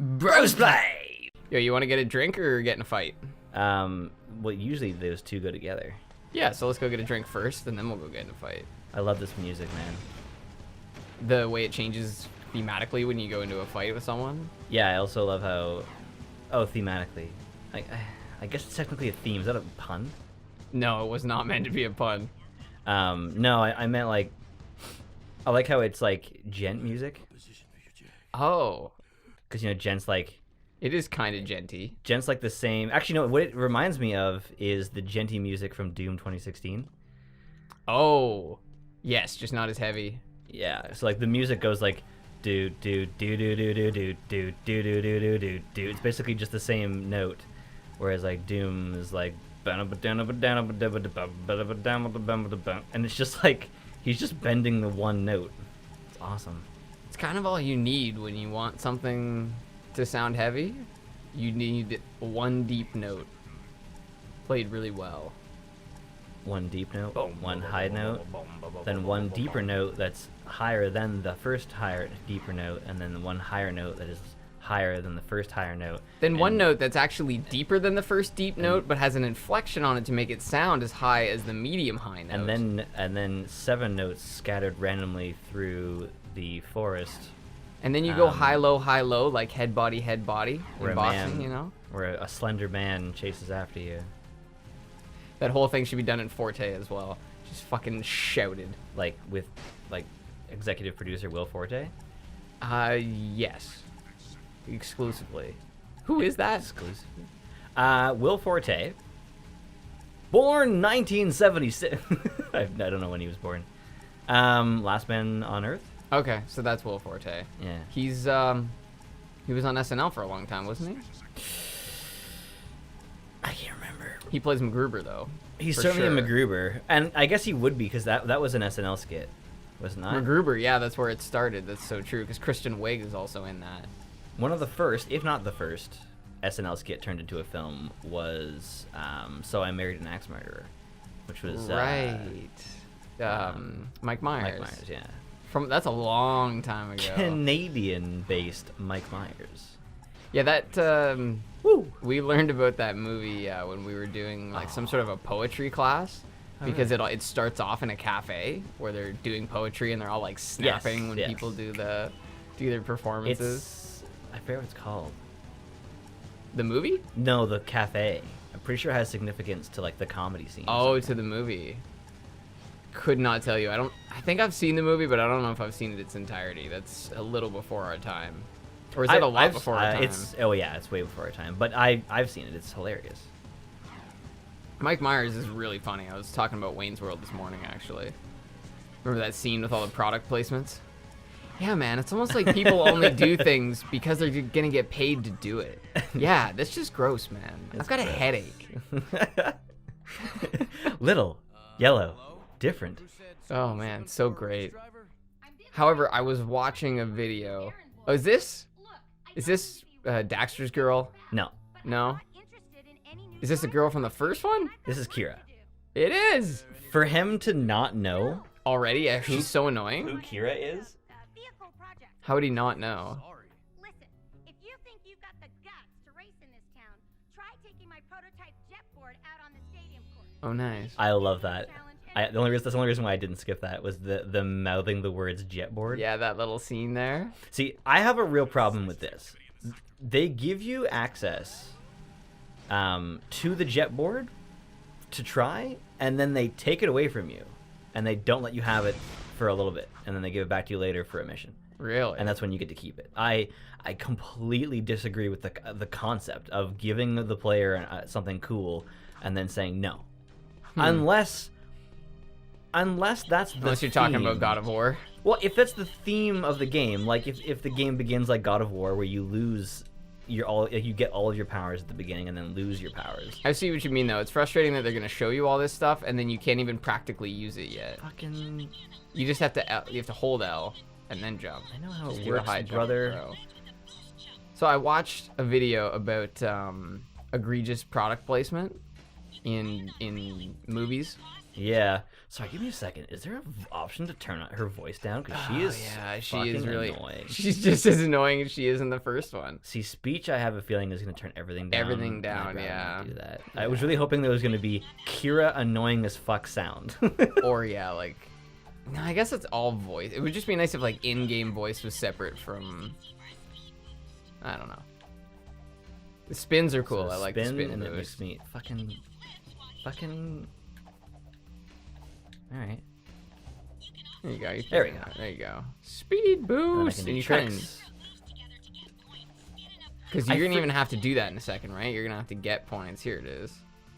Brosplay! Yo, you want to get a drink or get in a fight? Well, usually those two go together. Yeah, so let's go get a drink first, and then we'll go get in a fight. I love this music, man. The way it changes thematically when you go into a fight with someone. Yeah, I also love how... Oh, thematically. I guess it's technically a theme. Is that a pun? No, it was not meant to be a pun. No, I meant like... I like how it's like gent music. Oh. Because, you know, gent's like... It is kind of genty. Gent's like the same... Actually, no, what it reminds me of is the genty music from Doom 2016. Oh. Yes, just not as heavy. Yeah, so like the music goes like... Do do do do do do do do do do do do do do. It's basically just the same note, whereas like Doom is like, and it's just like he's just bending the one note. It's awesome. It's kind of all you need when you want something to sound heavy. You need one deep note played really well. One deep note, one high note, then one deeper note that's higher than the first deeper note, and then one higher note that is higher than the first higher note. Then one note that's actually deeper than the first deep note, but has an inflection on it to make it sound as high as the medium high note. And then 7 notes scattered randomly through the forest. And then you go high, low, like head, body, in where boxing, you know? Where a slender man chases after you. That whole thing should be done in Forte as well. Just fucking shouted. Like with like executive producer Will Forte? Yes. Exclusively. Who is that? Exclusively. Will Forte. Born 1976. I don't know when he was born. Last Man on Earth? Okay, so that's Will Forte. Yeah. He was on SNL for a long time, wasn't he? I can't remember. He plays MacGruber though. He's certainly a MacGruber, and I guess he would be because that was an SNL skit, was it not? MacGruber, yeah, that's where it started. That's so true because Christian Wiig is also in that. One of the first, if not the first, SNL skit turned into a film was "So I Married an Axe Murderer," which was right. Mike Myers. Mike Myers, yeah. That's a long time ago. Canadian-based Mike Myers. Yeah, that. Woo. We learned about that movie when we were doing like some sort of a poetry class, because it starts off in a cafe where they're doing poetry and they're all like snapping when people do their performances. I forget what it's called. The movie? No, the cafe. I'm pretty sure it has significance to like the comedy scene. Oh, to the movie. Could not tell you. I think I've seen the movie, but I don't know if I've seen it its entirety. That's a little before our time. Or is it a lot before our time? It's way before our time. But I've seen it. It's hilarious. Mike Myers is really funny. I was talking about Wayne's World this morning, actually. Remember that scene with all the product placements? Yeah, man. It's almost like people only do things because they're gonna get paid to do it. Yeah, that's just gross, man. I've got a headache. Little, yellow, different. Oh man, so great. However, I was watching a video. Oh, is this Daxter's girl? No. No? Is this a girl from the first one? This is Kira. It is! For him to not know... Already? Yeah, she's so annoying. Who Kira is? How would he not know? Listen, if you think you've got the guts to race in this town, try taking my prototype jet board out on the stadium court. Oh, nice. I love that. That's the only reason why I didn't skip that was the mouthing the words jetboard. Yeah, that little scene there. See, I have a real problem with this. They give you access to the jetboard to try, and then they take it away from you, and they don't let you have it for a little bit, and then they give it back to you later for a mission. Really? And that's when you get to keep it. I completely disagree with the concept of giving the player something cool and then saying no, unless that's the Unless you're talking about God of War. Well, if that's the theme of the game, like if the game begins like God of War, where you lose you get all of your powers at the beginning and then lose your powers. I see what you mean, though. It's frustrating that they're gonna show you all this stuff and then you can't even practically use it yet. Fucking. You just have to hold L and then jump. I know how Just it do a works, high jump, brother. bro. So I watched a video about egregious product placement in movies. Yeah. Sorry, give me a second. Is there an option to turn her voice down? Because she is she fucking is really annoying. She's just as annoying as she is in the first one. See, speech, I have a feeling is going to turn everything down. Everything and down, I'd rather yeah. not do that. I was really hoping there was going to be Kira annoying as fuck sound. Or yeah, like, no, I guess it's all voice. It would just be nice if like in-game voice was separate from. I don't know. The spins are cool. So I like the spin and it moves. makes me fucking. All right. There you go. There we go. There you go. Speed And then I boost. can And do you can. tricks. Because you're gonna even have to do that in a second, right? You're gonna have to get points. Here it is.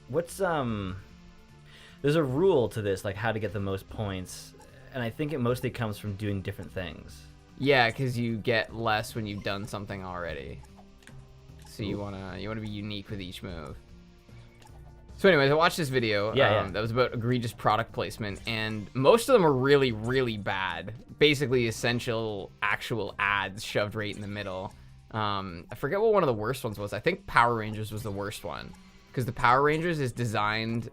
What's There's a rule to this, like how to get the most points, and I think it mostly comes from doing different things. Yeah, because you get less when you've done something already. So you wanna be unique with each move. So anyways, I watched this video that was about egregious product placement, and most of them are really, really bad. Basically, essential actual ads shoved right in the middle. I forget what one of the worst ones was. I think Power Rangers was the worst one, because the Power Rangers is designed.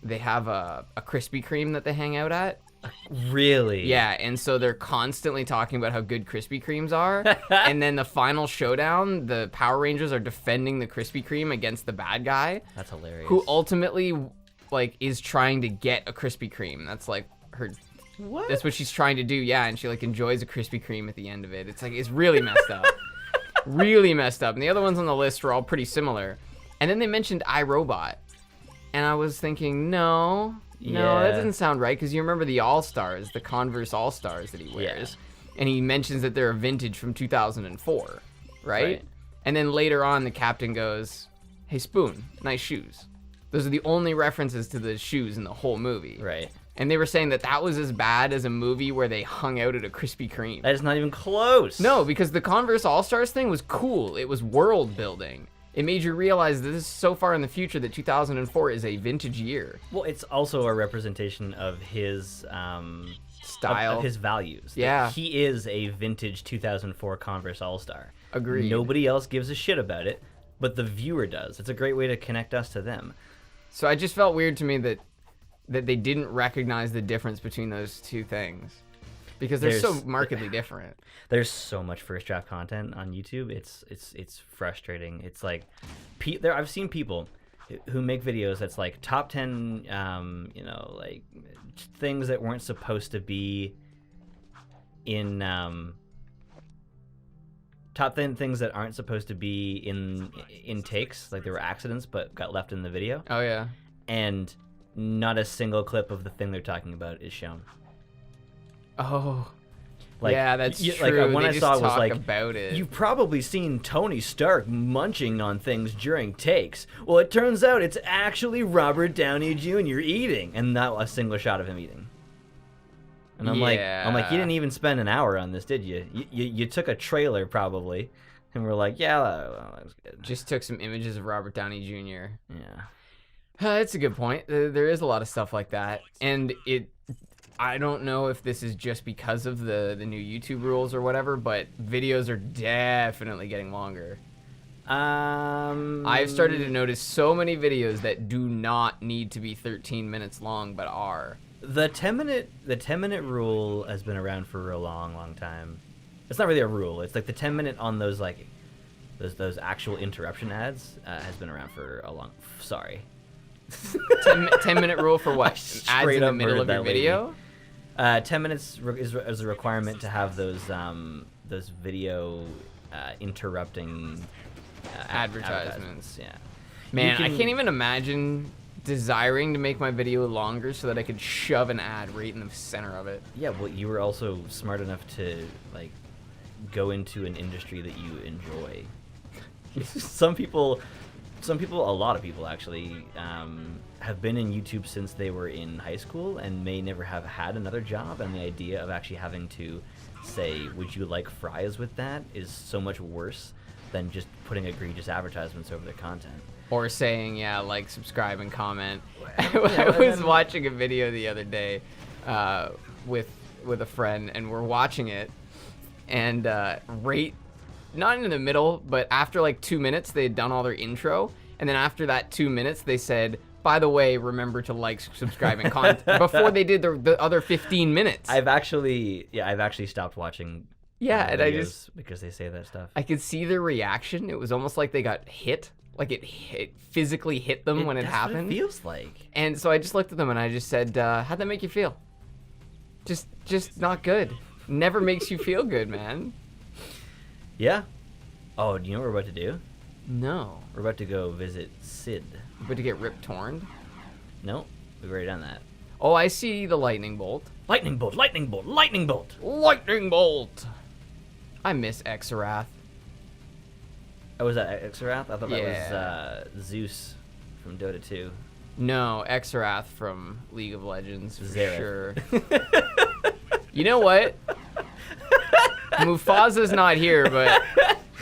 They have a Krispy Kreme that they hang out at. Really? Yeah, and so they're constantly talking about how good Krispy Kremes are, and then the final showdown, the Power Rangers are defending the Krispy Kreme against the bad guy. That's hilarious. Who ultimately, like, is trying to get a Krispy Kreme. That's like her. What? That's what she's trying to do. Yeah, and she like enjoys a Krispy Kreme at the end of it. It's like it's really messed up, really messed up. And the other ones on the list were all pretty similar. And then they mentioned iRobot, and I was thinking, no, that doesn't sound right, because you remember the All-Stars, the Converse All-Stars that he wears, and he mentions that they're a vintage from 2004, right? And then later on, the captain goes, "Hey, Spoon, nice shoes." Those are the only references to the shoes in the whole movie. Right. And they were saying that that was as bad as a movie where they hung out at a Krispy Kreme. That is not even close. No, because the Converse All-Stars thing was cool. It was world building. It made you realize that this is so far in the future that 2004 is a vintage year. Well, it's also a representation of his Style. of his values. Yeah. That he is a vintage 2004 Converse All-Star. Agreed. Nobody else gives a shit about it, but the viewer does. It's a great way to connect us to them. So it just felt weird to me that they didn't recognize the difference between those two things, because they're so markedly different. There's so much first draft content on YouTube. It's frustrating. It's like, I've seen people who make videos that's like top 10, like things that weren't supposed to be in top 10 things that aren't supposed to be in takes, like there were accidents but got left in the video. Oh yeah. And not a single clip of the thing they're talking about is shown. Oh. Like, yeah, that's true. Like one they I just saw was talk like, about it. "You've probably seen Tony Stark munching on things during takes. Well, it turns out it's actually Robert Downey Jr. eating," and not a single shot of him eating. And I'm like, you didn't even spend an hour on this, did you? You took a trailer probably, and we're like, yeah, that was good. Just took some images of Robert Downey Jr. Yeah. That's a good point. There is a lot of stuff like that, and I don't know if this is just because of the new YouTube rules or whatever, but videos are definitely getting longer. I've started to notice so many videos that do not need to be 13 minutes long, but are. The 10-minute rule has been around for a long time. It's not really a rule. It's like the 10-minute on those like those actual interruption ads has been around for a long. Sorry. 10-minute rule for what? Ads in the middle of your video? 10 minutes is a requirement to have those video interrupting advertisements. Yeah. Man, I can't even imagine desiring to make my video longer so that I could shove an ad right in the center of it. Yeah, well, you were also smart enough to like go into an industry that you enjoy. Some people, a lot of people actually, have been in YouTube since they were in high school and may never have had another job, and the idea of actually having to say, "Would you like fries with that?" is so much worse than just putting egregious advertisements over their content. Or saying, yeah, like, subscribe, and comment. I was watching a video the other day with a friend, and we're watching it, and right, not in the middle, but after like 2 minutes, they had done all their intro, and then after that 2 minutes, they said, by the way, remember to like, subscribe, and comment before they did the other 15 minutes. I've actually stopped watching. Yeah, and I videos just because they say that stuff. I could see their reaction. It was almost like they got hit, like it physically hit them when it That's happened. What it feels like. And so I just looked at them and I just said, "How'd that make you feel?" Just not good. Never makes you feel good, man. Yeah. Oh, do you know what we're about to do? No. We're about to go visit Sid. But to get rip torn. No, we've already done that. Oh, I see the lightning bolt. Lightning bolt, lightning bolt, lightning bolt. Lightning bolt. I miss Exarath. Oh, was that Exarath? I thought Yeah. that was Zeus from Dota 2. No, Exarath from League of Legends for Xerath. sure. You know what? Mufasa's not here, but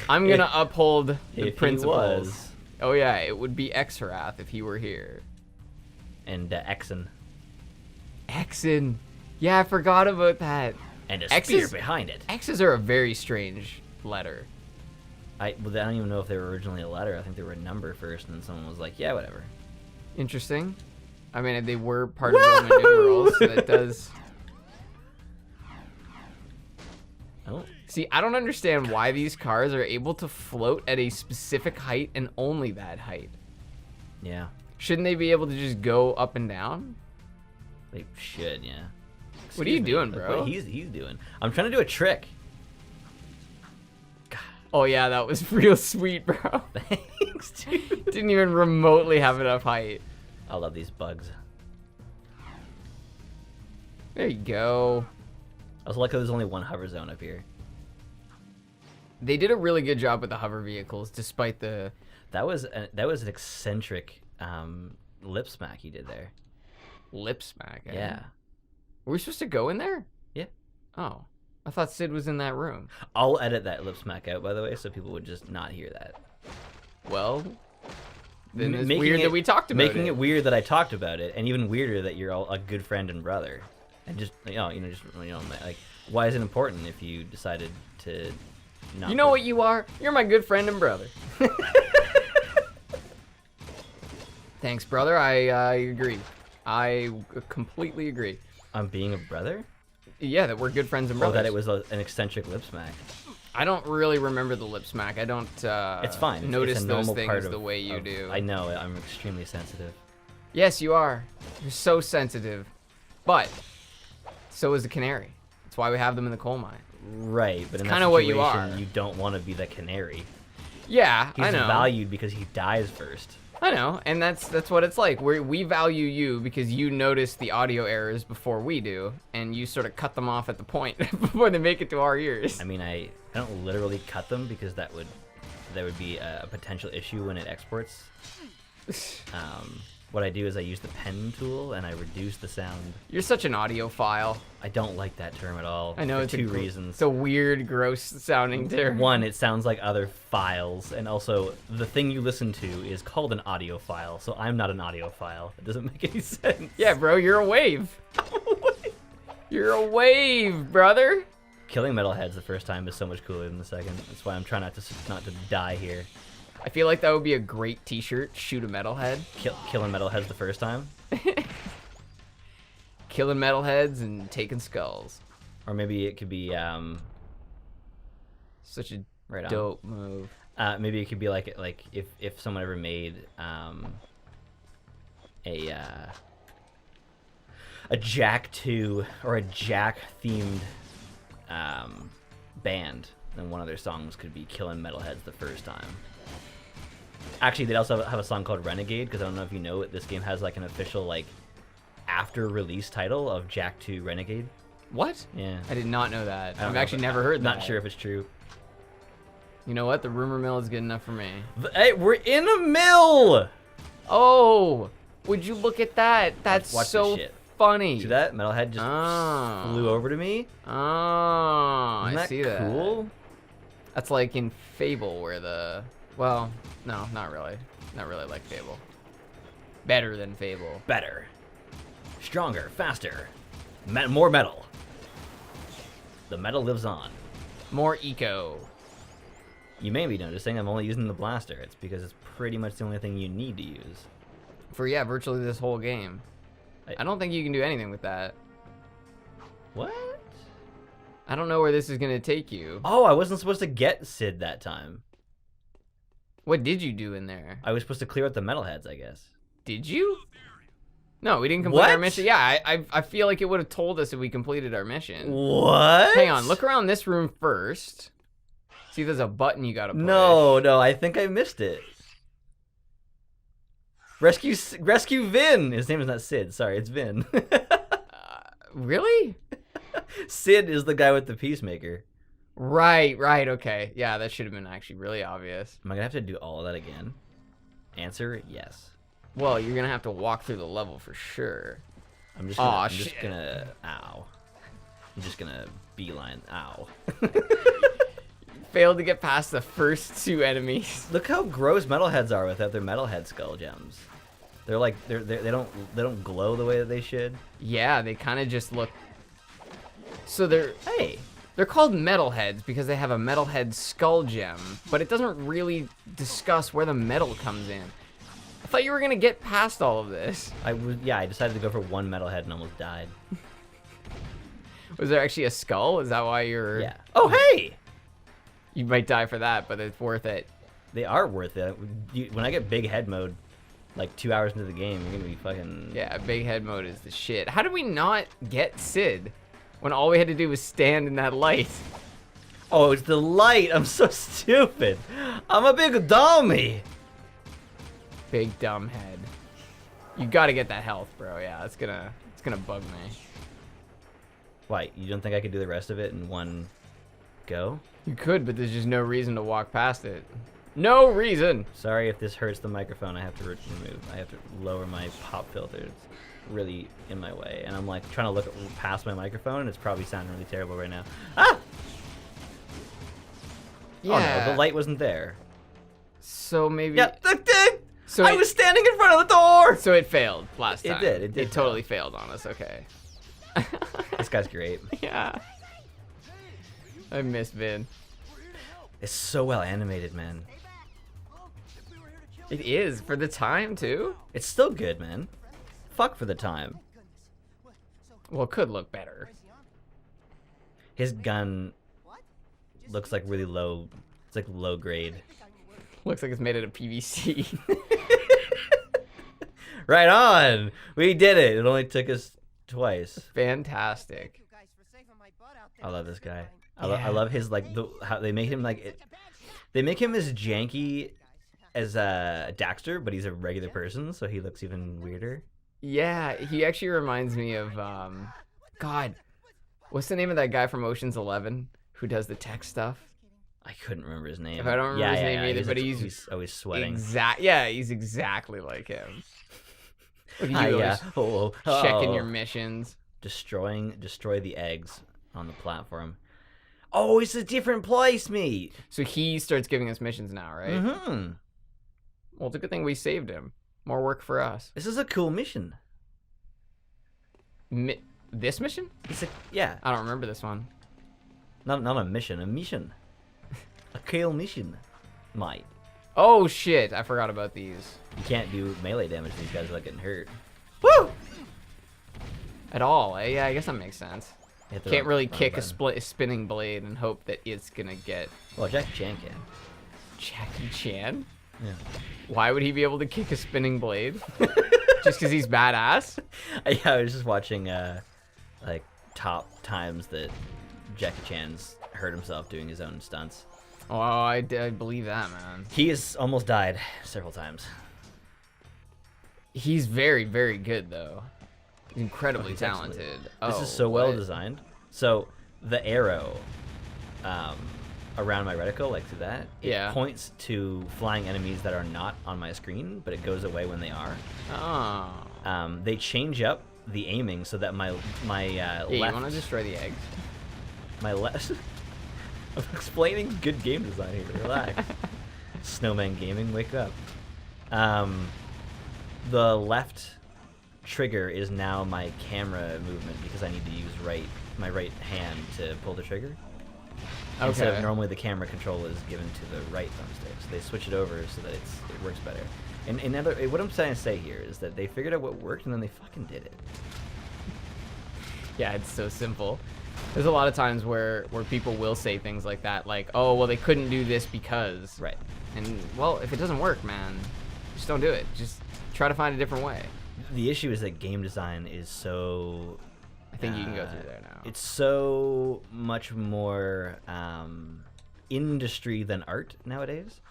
I'm gonna uphold the If principles. he was. Oh yeah, it would be Exarath if he were here. And Exen. Exen. Yeah, I forgot about that. And a X's? spear behind it. X's are a very strange letter. I don't even know if they were originally a letter. I think they were a number first, and then someone was like, yeah, whatever. Interesting. I mean, they were part of Roman numerals, so that does... Oh, See, I don't understand why these cars are able to float at a specific height and only that height. yeah. Shouldn't they be able to just go up and down? They should, yeah. What are you Excuse me, doing, look bro? What he's doing. I'm trying to do a trick. Oh yeah, that was real sweet, bro. Thanks, dude. Didn't even remotely have enough height. I love these bugs. There you go. I was lucky there's only one hover zone up here. They did a really good job with the hover vehicles, despite the... That was an eccentric lip smack he did there. lip smack. Eh? Yeah. Were we supposed to go in there? Yeah. Oh. I thought Sid was in that room. I'll edit that lip smack out, by the way, so people would just not hear that. Well, then it's Making weird it- that we talked about Making it weird that I talked about it, and even weirder that you're all a good friend and brother. And just, like, why is it important if you decided to not... You know what you are? You're my good friend and brother. Thanks, brother. I agree. I completely agree. I'm being a brother? Yeah, that we're good friends and Or brothers. that it was an eccentric lip smack. I don't really remember the lip smack. I don't It's fine. It's notice a those normal part things of, the way you do. I know. I'm extremely sensitive. Yes, you are. You're so sensitive. But so is the canary. That's why we have them in the coal mine. Right, but in that kinda what you situation, are. you don't want to be the canary. Yeah, He's I know. valued because he dies first. I know, and that's what it's like. We value you because you notice the audio errors before we do, and you sort of cut them off at the point before they make it to our ears. I mean, I don't literally cut them because that would be a potential issue when it exports. What I do is I use the pen tool and I reduce the sound. You're such an audiophile. I don't like that term at all. I know for it's two a reasons. It's a weird, gross sounding term. One, it sounds like other files, and also the thing you listen to is called an audio file, so I'm not an audio file. It doesn't make any sense. Yeah, bro, you're a wave. You're a wave, brother. Killing metalheads the first time is so much cooler than the second. That's why I'm trying not to die here. I feel like that would be a great t-shirt. Shoot a metalhead. Killing metalheads the first time, Killing metalheads and taking skulls. or maybe it could be Such a right on. dope move. Maybe it could be like if someone ever made a Jack 2 or a Jack themed band, then one of their songs could be Killing Metalheads the first time. Actually, they also have a song called Renegade, because I don't know if you know it, this game has like an official like after release title of Jack 2 Renegade. What? Yeah. I did not know that. I don't I've know actually if never heard that. Not sure if it's true. You know what? The rumor mill is good enough for me. Hey, we're in a mill! Oh, would you look at that? That's Watch so this shit. funny. See that? Metalhead just Oh. flew over to me. Oh, Isn't I that see that. cool? That's like in Fable where the... Well, no, not really. Not really like Fable. Better than Fable. Better. Stronger, faster. More metal. The metal lives on. More eco. You may be noticing I'm only using the blaster. It's because it's pretty much the only thing you need to use. For, yeah, virtually this whole game. I don't think you can do anything with that. What? I don't know where this is going to take you. Oh, I wasn't supposed to get Sid that time. What did you do in there? I was supposed to clear out the metalheads, I guess. Did you? No, we didn't complete our What? mission. Yeah, I feel like it would have told us if we completed our mission. What? Hang on, look around this room first. See if there's a button you gotta push. No, I think I missed it. Rescue Vin! His name is not Sid, sorry, it's Vin. Really? Sid is the guy with the peacemaker. Right, okay. Yeah, that should have been actually really obvious. Am I gonna have to do all of that again? Answer, yes. Well, you're gonna have to walk through the level for sure. I'm just Shit. gonna, ow. I'm just gonna beeline, ow. Failed to get past the first 2 enemies. Look how gross metalheads are without their metalhead skull gems. They're like, they don't glow the way that they should. Yeah, they kind of just look. So they're Hey, called metalheads because they have a metalhead skull gem, but it doesn't really discuss where the metal comes in. I thought you were gonna get past all of this. I decided to go for one metalhead and almost died. Was there actually a skull? Is that why you're? Yeah. Oh, hey! You might die for that, but it's worth it. They are worth it. When I get big head mode, like 2 hours into the game, you're gonna be fucking... Yeah, big head mode is the shit. How did we not get Sid when all we had to do was stand in that light? Oh, it's the light. I'm so stupid. I'm a big dummy. Big dumb head. You gotta get that health, bro. Yeah, it's gonna bug me. Why? You don't think I could do the rest of it in one go? You could, but there's just no reason to walk past it. No reason. Sorry if this hurts the microphone. I have to remove. I have to lower my pop filter. It's really in my way, and I'm like trying to look past my microphone, and it's probably sounding really terrible right now. Ah! Yeah. Oh no, the light wasn't there. So maybe. Yeah. So I was standing in front of the door. So it failed last It time. did, it did It totally failed on us. Okay. This guy's great. Yeah. I miss Vin. It's so well animated, man. It is for the time too. It's still good, man. Fuck for the time. Well, it could look better. His gun looks like really low. It's like low grade. Looks like it's made out of PVC. Right on. We did it. It only took us twice. Fantastic. I love this guy. I Yeah. love his like how they make him like it, they make him as janky as Daxter, but he's a regular person, so he looks even weirder. Yeah, he actually reminds me of God, what's the name of that guy from Ocean's 11 who does the tech stuff? I couldn't remember his name. If I don't remember his name either, but he's always sweating. Yeah, he's exactly like him. Look at Hi, you yeah. always Oh. checking your missions. Destroy the eggs on the platform. Oh, it's a different place, mate. So he starts giving us missions now, right? Mm-hmm. Well, it's a good thing we saved him. More work for us. This is a cool mission. This mission? Yeah, I don't remember this one. not a mission, a mission. A cool mission, mate. Oh shit! I forgot about these. You can't do melee damage to these guys without getting hurt. Woo! At all? Yeah, I guess that makes sense. Hit the Can't wrong- really wrong kick button. a spinning blade and hope that it's gonna get Well, Jackie Chan can. Jackie Chan. Yeah. Why would he be able to kick a spinning blade? Just because he's badass? Yeah, I was just watching like top times that Jackie Chan's hurt himself doing his own stunts. Oh, I believe that, man. He has almost died several times. He's very, very good, though. He's incredibly He's excellent. talented. This Oh, is so well what? designed. So the arrow around my reticle, like to that, it Yeah. points to flying enemies that are not on my screen, but it goes away when they are. Oh. They change up the aiming so that my Yeah, left, you want to destroy the eggs? my left. I'm explaining good game design here. Relax. Snowman Gaming, wake up. The left trigger is now my camera movement because I need to use my right hand to pull the trigger. Instead Okay. of normally the camera control is given to the right thumbstick. So they switch it over so that it works better. And what I'm trying to say here is that they figured out what worked and then they fucking did it. Yeah, it's so simple. There's a lot of times where people will say things like that, like, oh, well, they couldn't do this because. Right. And, well, if it doesn't work, man, just don't do it. Just try to find a different way. The issue is that game design is so... I think you can go through there now. It's so much more industry than art nowadays.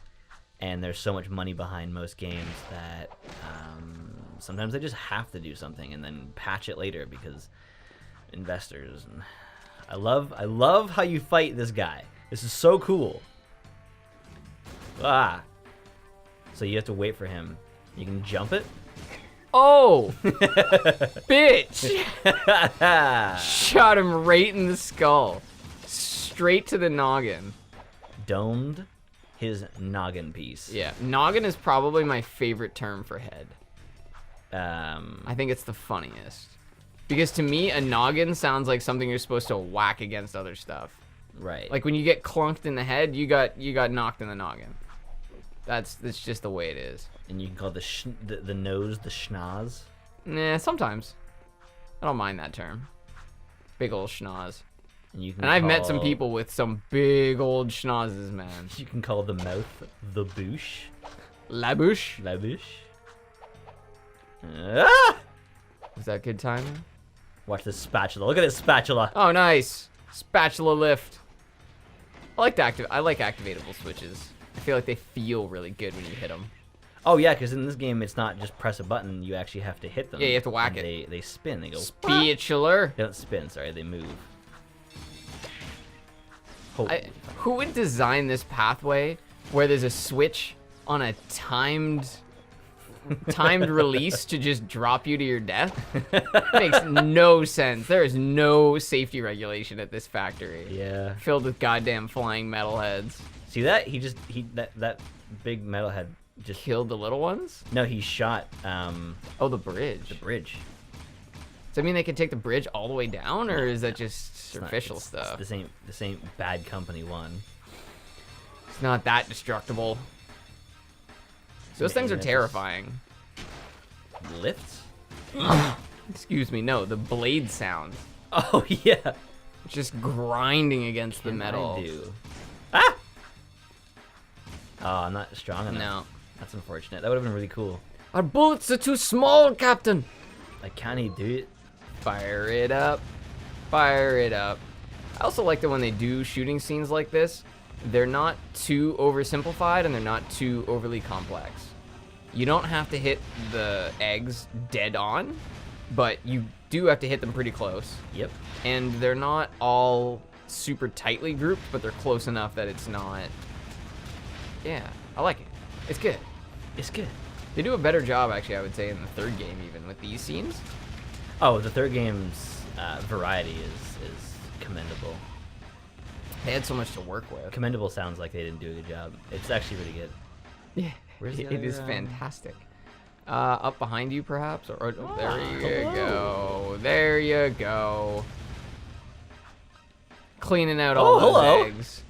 And there's so much money behind most games that sometimes they just have to do something and then patch it later because investors. And I love how you fight this guy. This is so cool. Ah. So you have to wait for him. You can jump it. Oh! Bitch! Shot him right in the skull. Straight to the noggin. Domed his noggin piece. Yeah, noggin is probably my favorite term for head. Um, I think it's the funniest. Because to me, a noggin sounds like something you're supposed to whack against other stuff. right. Like when you get clunked in the head, you got knocked in the noggin. That's just the way it is. And you can call the nose the schnoz. Nah, sometimes. I don't mind that term. Big old schnoz. And you can. And I've met some call- people with some big old schnozzes, man. You can call the mouth the bouche. La bouche. La bouche. Ah! Was that good timing? Watch this spatula. Look at this spatula. Oh, nice. Spatula lift. I like activatable switches. I feel like they feel really good when you hit them. Oh yeah, because in this game it's not just press a button. You actually have to hit them. Yeah, you have to whack and it. They spin. They go. Spatula. They don't spin. Sorry, they move. Holy Who would design this pathway where there's a switch on a timed release to just drop you to your death? Makes no sense. There is no safety regulation at this factory. Yeah. Filled with goddamn flying metalheads. See that? That big metalhead just Killed the little ones? No, he shot Oh, the bridge. the bridge. Does that mean they can take the bridge all the way down, or is that just It's not- superficial it's stuff? the same bad company one. It's not that destructible. Those things are That's just- terrifying. Lifts? Excuse me, no, the blade sound. Oh yeah. Just grinding against the Can metal. I do? Ah! Oh, I'm not strong enough. No. That's unfortunate. That would have been really cool. Our bullets are too small, Captain. Like, can he do it? Fire it up. Fire it up. I also like that when they do shooting scenes like this, they're not too oversimplified and they're not too overly complex. You don't have to hit the eggs dead on, but you do have to hit them pretty close. Yep. And they're not all super tightly grouped, but they're close enough that it's not... Yeah, I like it. It's good. It's good. They do a better job, actually, I would say, in the third game, even, with these scenes. Oh, the third game's variety is commendable. They had so much to work with. Commendable sounds like they didn't do a good job. It's actually really good. Yeah, Where's the it is other, fantastic. Up behind you, perhaps? Or there you hello. go. There you go. Cleaning out all those hello. eggs.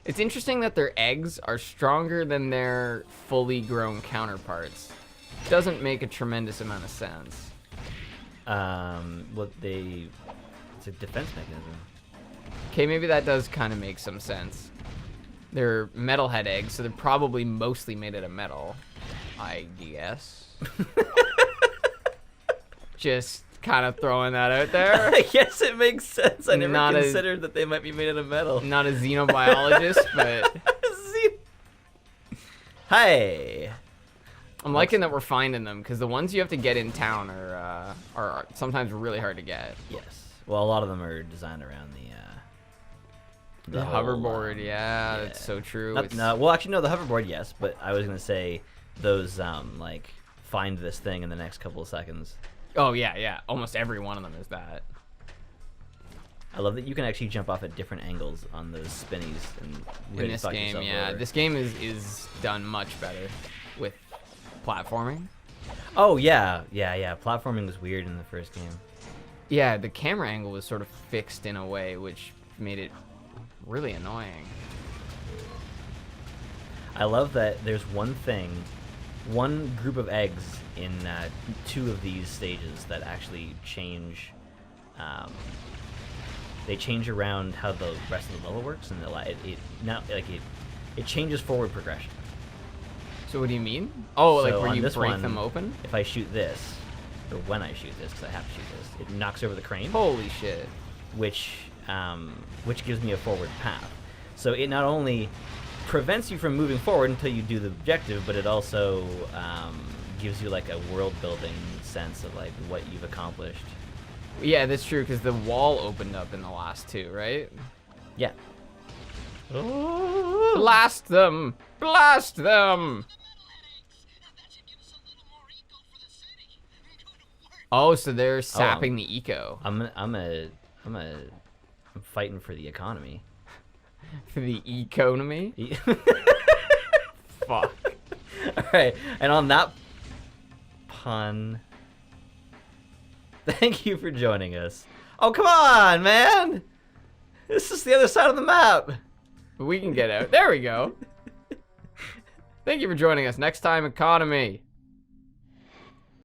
It's interesting that their eggs are stronger than their fully grown counterparts. Doesn't make a tremendous amount of sense. It's a defense mechanism. Okay, maybe that does kind of make some sense. They're metalhead eggs, so they're probably mostly made out of metal, I guess. Just kind of throwing that out there. I guess it makes sense. I never Not a- considered that they might be made out of metal. Not a xenobiologist, but Hey. I'm liking that we're finding them, because the ones you have to get in town are sometimes really hard to get. Yes. Well, a lot of them are designed around The whole, hoverboard, yeah, that's so true. Not, It's- no, well, actually, no, the hoverboard, yes, but I was gonna say those like find this thing in the next couple of seconds. Oh yeah, almost every one of them is that. I love that you can actually jump off at different angles on those spinnies and In really this fuck game, yourself yeah, over. this game is done much better with platforming. Oh yeah. Platforming was weird in the first game. Yeah, the camera angle was sort of fixed in a way which made it really annoying. I love that there's one group of eggs in 2 of these stages that actually change. They change around how the rest of the level works, and it changes forward progression. So what do you mean? Oh, So like where on you this break one, them open? If I shoot this, or when I shoot this, because I have to shoot this, it knocks over the crane, Holy shit. which gives me a forward path. So it not only prevents you from moving forward until you do the objective, but it also gives you like a world-building sense of like what you've accomplished. Yeah, that's true, because the wall opened up in the last 2, right? Yeah. Blast them! Blast them! Oh, so they're sapping the eco. I'm fighting for the economy. For the economy? Fuck. All right, and on that pun, thank you for joining us. Oh, come on, man! This is the other side of the map. We can get out. There we go. Thank you for joining us. Next time, economy.